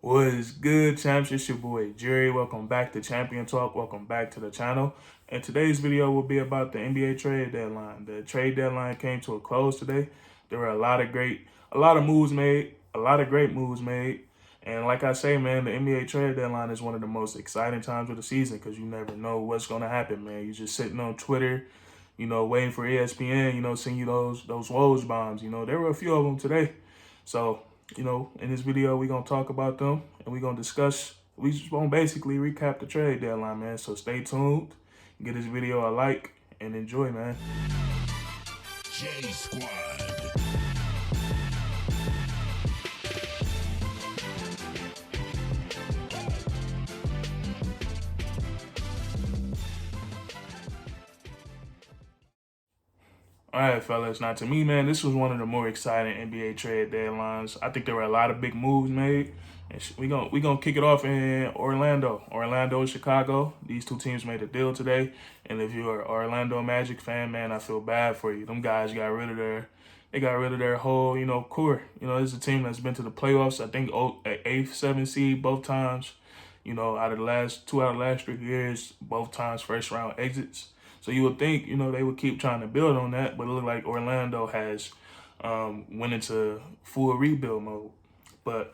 What is good, champs? It's your boy Jerry. Welcome back to Champion Talk. Welcome back to the channel. And today's video will be about the NBA trade deadline. The trade deadline came to a close today. There were a lot of moves made, a lot of great moves made. And like I say, man, the NBA trade deadline is one of the most exciting times of the season because you never know what's gonna happen, man. You're just sitting on Twitter, waiting for ESPN, send you those Woj bombs. There were a few of them today. So in this video, we're going to talk about them and we're going to we just going to basically recap the trade deadline, man. So stay tuned, give this video a like, and enjoy, man. J Squad. All right, fellas. Now, to me, man, this was one of the more exciting NBA trade deadlines. I think there were a lot of big moves made. And we gonna kick it off in Orlando, Chicago. These two teams made a deal today. And if you're an Orlando Magic fan, man, I feel bad for you. Them guys got rid of their whole, core. This is a team that's been to the playoffs. I think eighth, seventh seed both times. Out of the last 3 years, both times first round exits. So you would think, they would keep trying to build on that, but it looked like Orlando has went into full rebuild mode. But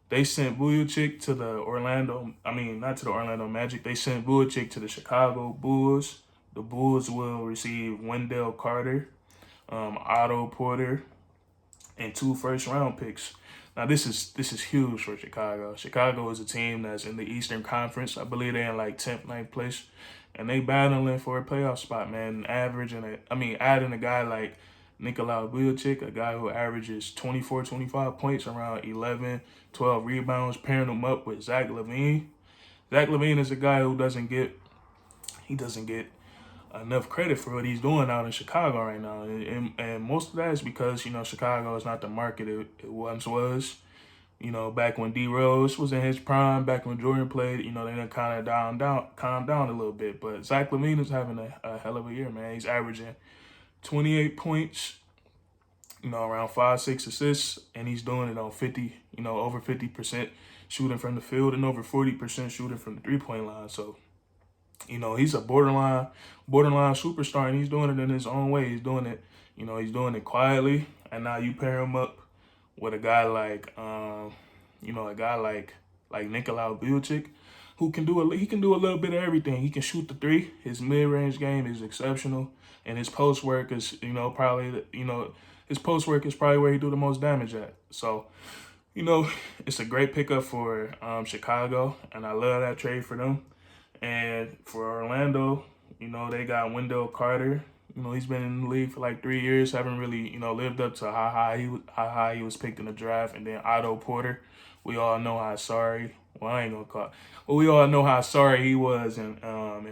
they sent Vujacic to not to the Orlando Magic. They sent Vujacic to the Chicago Bulls. The Bulls will receive Wendell Carter, Otto Porter, and 2 first-round picks. Now this is huge for Chicago. Chicago is a team that's in the Eastern Conference. I believe they're in like 10th, 9th place. And they battling for a playoff spot, man. Adding a guy like Nikola Vujacic, a guy who averages 24, 25 points, around 11, 12 rebounds, pairing him up with Zach LaVine. Zach LaVine is a guy who doesn't get enough credit for what he's doing out in Chicago right now. And most of that is because, Chicago is not the market it once was. Back when D Rose was in his prime, back when Jordan played, they done kind of calmed down a little bit. But Zach LaVine is having a hell of a year, man. He's averaging 28 points, around 5-6 assists, and he's doing it on over 50% shooting from the field and over 40% shooting from the 3-point line. So, he's a borderline superstar, and he's doing it in his own way. He's doing it quietly, and now you pair him up with a guy like Nikola Vujacic, who can do a little bit of everything. He can shoot the three. His mid-range game is exceptional, and his post work is his post work is probably where he do the most damage at. So, it's a great pickup for Chicago, and I love that trade for them. And for Orlando, they got Wendell Carter. He's been in the league for like 3 years, haven't really, lived up to how high he was picked in the draft. And then Otto Porter, we all know how sorry. Well, I ain't gonna call. But we all know how sorry he was in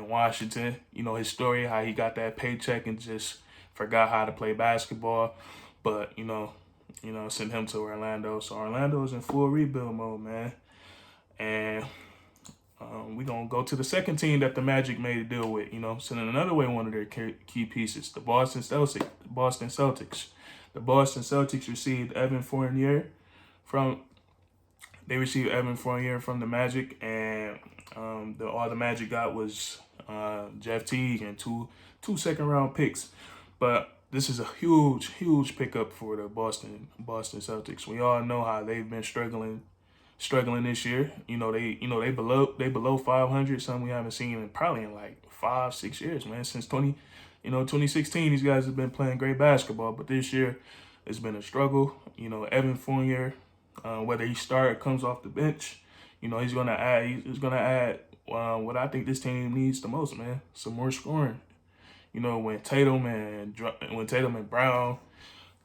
Washington. His story, how he got that paycheck and just forgot how to play basketball. But sent him to Orlando. So Orlando is in full rebuild mode, man. And we're going to go to the second team that the Magic made a deal with, sending another way one of their key pieces, the Boston Celtics. The Boston Celtics received Evan Fournier from the Magic, and all the Magic got was Jeff Teague and two second-round picks. But this is a huge pickup for the Boston Celtics. We all know how they've been struggling this year. They below 500, something we haven't seen in like 5-6 years, man. Since 2016, these guys have been playing great basketball, but this year it's been a struggle. Evan Fournier, whether he starts or comes off the bench, he's gonna add what I think this team needs the most, man. Some more scoring. When Tatum and Brown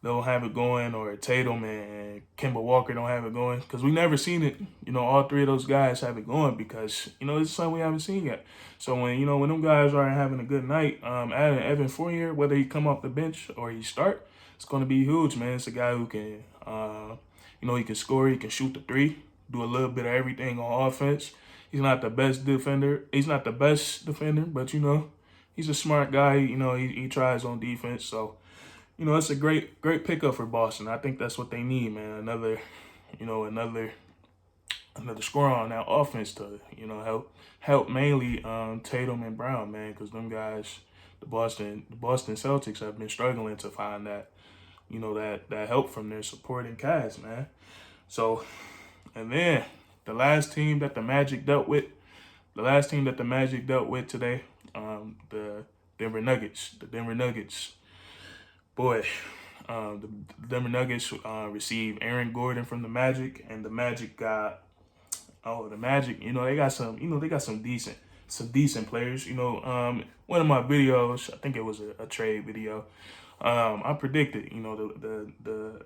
don't have it going, or Tatum and Kemba Walker don't have it going, because we never seen it. All 3 of those guys have it going because it's something we haven't seen yet. So when them guys are having a good night, adding Evan Fournier, whether he come off the bench or he start, it's going to be huge, man. It's a guy who can, he can score, he can shoot the 3, do a little bit of everything on offense. He's not the best defender. But he's a smart guy. He tries on defense. So. It's a great pickup for Boston. I think that's what they need, man. Another another scorer on that offense to, help mainly Tatum and Brown, man, because them guys, the Boston Celtics have been struggling to find that, that help from their supporting cast, man. So, and then the last team that the Magic dealt with, today, the Denver Nuggets. The Denver Nuggets, boy, the Denver Nuggets received Aaron Gordon from the Magic, and the Magic got the Magic. They got some decent players. One of my videos, I think it was a trade video. I predicted, the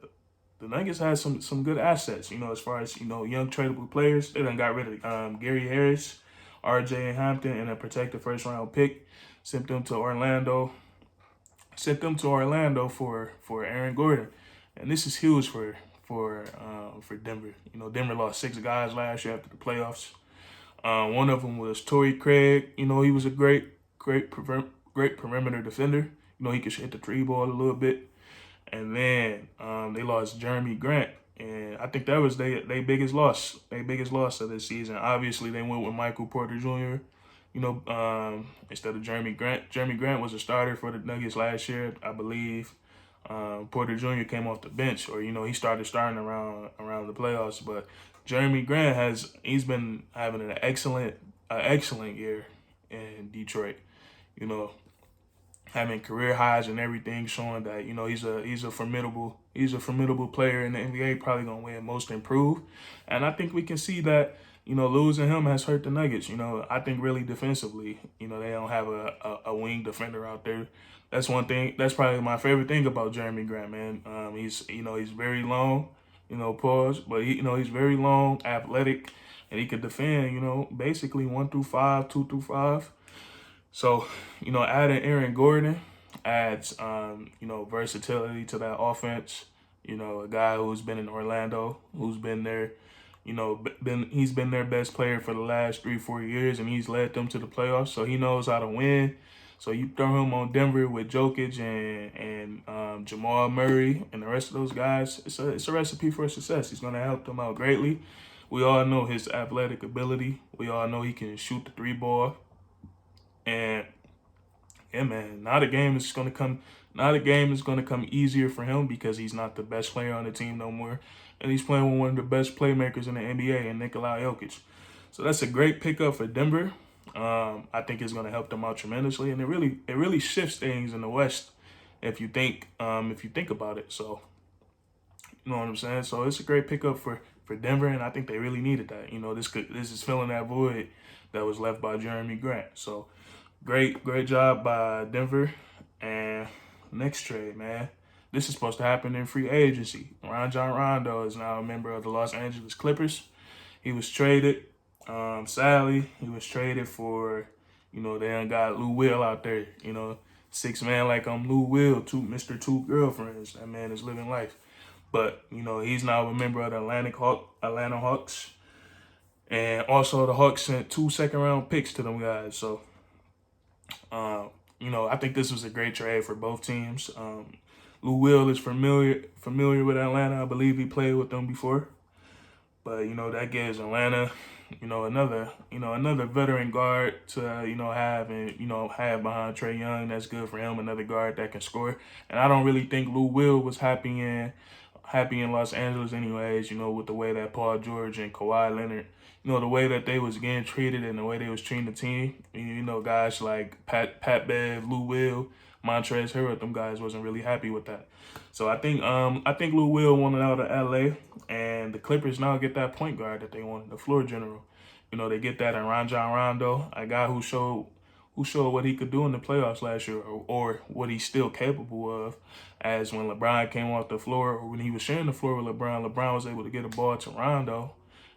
Nuggets had some good assets. As far as young tradable players, they done got rid of Gary Harris, R.J. Hampton, and a protected first round pick. Sent them to Orlando. For Aaron Gordon, and this is huge for Denver. Denver lost 6 guys last year after the playoffs. One of them was Torrey Craig. He was a great perimeter defender. He could hit the three ball a little bit. And then they lost Jeremy Grant, and I think that was their biggest loss. Their biggest loss of this season. Obviously, they went with Michael Porter Jr. Instead of Jeremy Grant. Jeremy Grant was a starter for the Nuggets last year, I believe. Porter Jr. came off the bench, or he started starting around the playoffs. But Jeremy Grant he's been having an excellent year in Detroit. Having career highs and everything, showing that he's a formidable player in the NBA, probably gonna win Most Improved, and I think we can see that. Losing him has hurt the Nuggets. I think really defensively, they don't have a wing defender out there. That's one thing. That's probably my favorite thing about Jeremy Grant, man. He's very long, pause, but he's very long, athletic, and he could defend. Basically 1 through 5, 2 through 5. So, adding Aaron Gordon adds, versatility to that offense. A guy who's been in Orlando, who's been there, he's been their best player for the last 3-4 years, and he's led them to the playoffs. So he knows how to win. So you throw him on Denver with Jokic and Jamal Murray and the rest of those guys, it's a recipe for success. He's going to help them out greatly. We all know his athletic ability. We all know he can shoot the 3 ball. And yeah, man, now the game is gonna come easier for him because he's not the best player on the team no more, and he's playing with one of the best playmakers in the NBA, and Nikola Jokic. So that's a great pickup for Denver. I think it's gonna help them out tremendously, and it really shifts things in the West if you think about it. So you know what I'm saying. So it's a great pickup for Denver, and I think they really needed that. This is filling that void that was left by Jeremy Grant. So. Great job by Denver. And next trade, man. This is supposed to happen in free agency. Rajon Rondo is now a member of the Los Angeles Clippers. He was traded. Sadly, he was traded for, they done got Lou Will out there. 6 man like I'm Lou Will, Mr. 2 girlfriends. That man is living life. But, he's now a member of the Atlanta Hawks. And also the Hawks sent 2 second-round picks to them guys. So, I think this was a great trade for both teams. Lou Will is familiar with Atlanta. I believe he played with them before. But, that gives Atlanta, another veteran guard to, have and, have behind Trae Young. That's good for him. Another guard that can score. And I don't really think Lou Will was happy in Los Angeles anyways, with the way that Paul George and Kawhi Leonard, the way that they was getting treated and the way they was treating the team. Guys like Pat Bev, Lou Will, Montrezl Harrell, them guys wasn't really happy with that. So I think Lou Will wanted out of LA, and the Clippers now get that point guard that they wanted, the floor general. They get that in Rajon Rondo, a guy who showed what he could do in the playoffs last year, or what he's still capable of. As when LeBron came off the floor, or when he was sharing the floor with LeBron was able to get a ball to Rondo,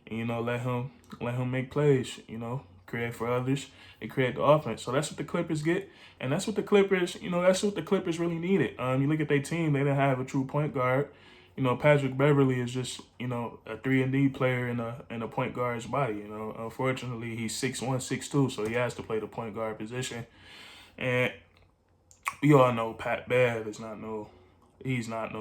and let him make plays. Create for others and create the offense. So that's what the Clippers get, and that's what the Clippers really needed. You look at their team; they didn't have a true point guard. Patrick Beverly is just a 3-and-D player in a point guard's body. Unfortunately, he's 6'1", 6'2", so he has to play the point guard position. And we all know Pat Bev is not no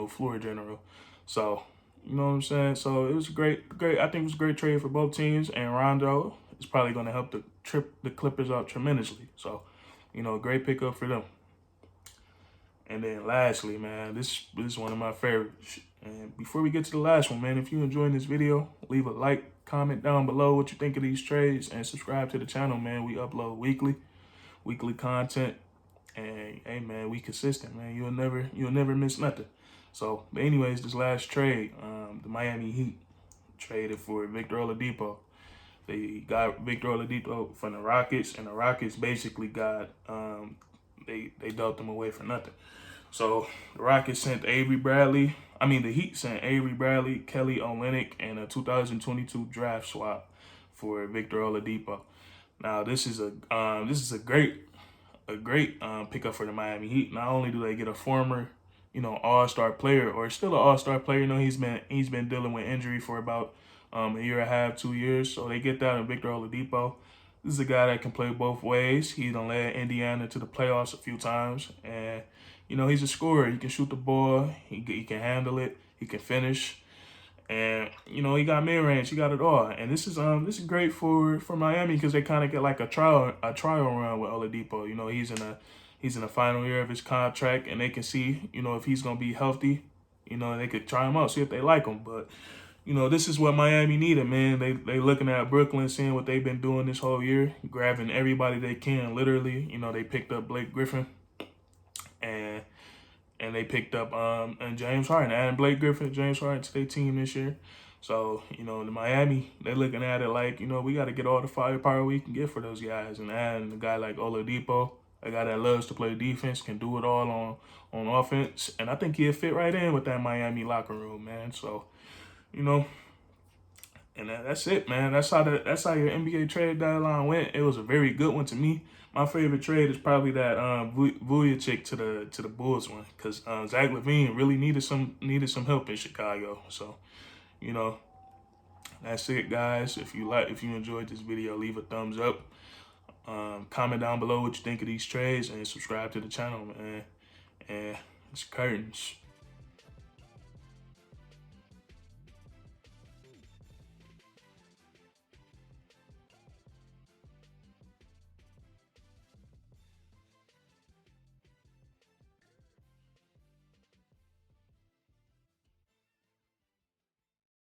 floor general. So You know what I'm saying? So it was great. I think it was a great trade for both teams. And Rondo is probably going to help the Clippers out tremendously. So, great pickup for them. And then lastly, man, this is one of my favorites. And before we get to the last one, man, if you enjoyed this video, leave a like, comment down below what you think of these trades, and subscribe to the channel, man. We upload weekly content. And hey, man, we consistent, man. You'll never miss nothing. So, but anyways, this last trade, the Miami Heat traded for Victor Oladipo. They got Victor Oladipo from the Rockets, and the Rockets basically got they dealt them away for nothing. So the Rockets sent the Heat sent Avery Bradley, Kelly Olynyk, and a 2022 draft swap for Victor Oladipo. Now this is a great pickup for the Miami Heat. Not only do they get a former, all-star player, or still an all-star player. He's been dealing with injury for about a year and a half, 2 years. So they get that in Victor Oladipo. This is a guy that can play both ways. He done led Indiana to the playoffs a few times, and he's a scorer. He can shoot the ball. He can handle it. He can finish. And he got mid range. He got it all. And this is great for Miami, because they kind of get like a trial run with Oladipo. He's in the final year of his contract, and they can see if he's gonna be healthy. They could try him out, see if they like him. But this is what Miami needed, man. They looking at Brooklyn, seeing what they've been doing this whole year, grabbing everybody they can. Literally, they picked up Blake Griffin, and they picked up and James Harden, adding Blake Griffin, James Harden to their team this year. So, the Miami, they're looking at it like, we got to get all the firepower we can get for those guys. And adding a guy like Oladipo, a guy that loves to play defense, can do it all on offense. And I think he'll fit right in with that Miami locker room, man. So, and that's it, man. That's how your NBA trade deadline went. It was a very good one to me. My favorite trade is probably that Vujacic to the Bulls one, because Zach LaVine really needed some help in Chicago. So, that's it, guys. If you enjoyed this video, leave a thumbs up. Comment down below what you think of these trades, and subscribe to the channel, man. And it's curtains.